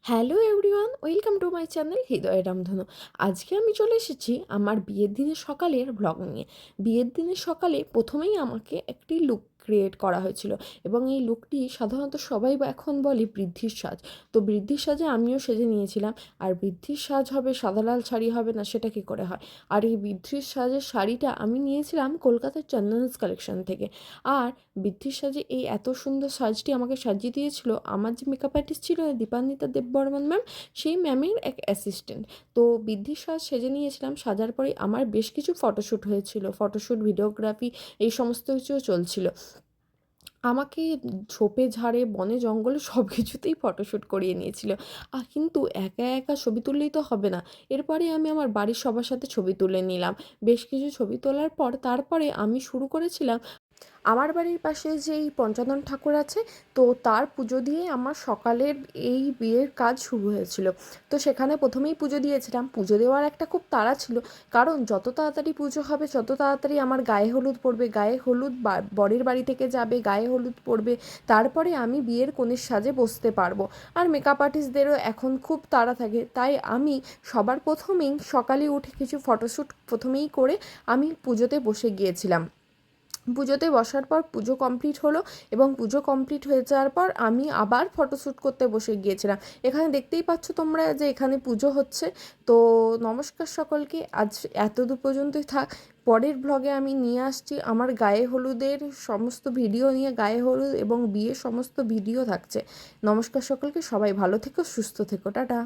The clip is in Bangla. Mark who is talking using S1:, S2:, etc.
S1: Hello everyone, welcome to my channel Hriday Ramdhanu. আজকে আমি চলে এসেছি আমার বিয়ের দিনের সকালের ব্লগ নিয়ে। বিয়ের দিনের সকালে প্রথমেই আমাকে একটি লুক ক্রিয়েট করা হয়েছিল এবং এই লুকটি সাধারণত সবাই এখন বলে বৃদ্ধির সাজ। তো বৃদ্ধির সাজে আমিও সেজে নিয়েছিলাম। আর বৃদ্ধির সাজ হবে সাদা লাল শাড়ি হবে না, সেটা কী করে হয়? আর এই বৃদ্ধির সাজের শাড়িটা আমি নিয়েছিলাম কলকাতার চন্দনস কালেকশন থেকে। আর বৃদ্ধির সাজে এই এত সুন্দর সাজটি আমাকে সাজিয়ে দিয়েছিল আমার যে মেকআপ আর্টিস্ট ছিল দীপান্বিতা দেববর্মন ম্যাম, সেই ম্যামের এক অ্যাসিস্ট্যান্ট। তো বৃদ্ধির সাজ সেজে নিয়েছিলাম। সাজার পরে আমার বেশ কিছু ফটোশ্যুট হয়েছিল, ফটোশ্যুট, ভিডিওগ্রাফি, এই সমস্ত কিছু চলছিল। আমাকে ঝোপে ঝাড়ে বনে জঙ্গলে সব কিছুতেই ফটোশ্যুট করিয়ে নিয়েছিল। কিন্তু একা একা ছবি তুললেই তো হবে না। এরপরে আমি আমার বাড়ির সবার সাথে ছবি তুলে নিলাম। বেশ কিছু ছবি তোলার পর তারপরে আমি শুরু করেছিলাম আমার বাড়ির পাশে যেই পঞ্চানন ঠাকুর আছে, তো তার পুজো দিয়ে আমার সকালের এই বিয়ের কাজ শুরু হয়েছিল। তো সেখানে প্রথমেই পুজো দিয়েছিলাম। পুজো দেওয়ার একটা খুব তাড়া ছিল, কারণ যত তাড়াতাড়ি পুজো হবে তত তাড়াতাড়ি আমার গায়ে হলুদ পড়বে। গায়ে হলুদ বরের বাড়ি থেকে যাবে, গায়ে হলুদ পড়বে, তারপরে আমি বিয়ের কনের সাজে বসতে পারবো। আর মেকআপ আর্টিস্টদেরও এখন খুব তাড়া থাকে, তাই আমি সবার প্রথমেই সকালে উঠে কিছু ফটোশ্যুট প্রথমেই করে আমি পুজোতে বসে গিয়েছিলাম। পুজোতে বসার পর পুজো কমপ্লিট হলো এবং পুজো কমপ্লিট হয়ে যাওয়ার পর আমি আবার ফটোশ্যুট করতে বসে গিয়েছিলাম। এখানে দেখতেই পাচ্ছ তোমরা যে এখানে পুজো হচ্ছে। তো নমস্কার সকলকে, আজ এতদূর পর্যন্তই থাক। পরের ব্লগে আমি নিয়ে আসছি আমার গায়ে হলুদের সমস্ত ভিডিও নিয়ে। গায়ে হলুদ এবং বিয়ের সমস্ত ভিডিও থাকছে। নমস্কার সকলকে, সবাই ভালো থেকো, সুস্থ থেকো, টাটা।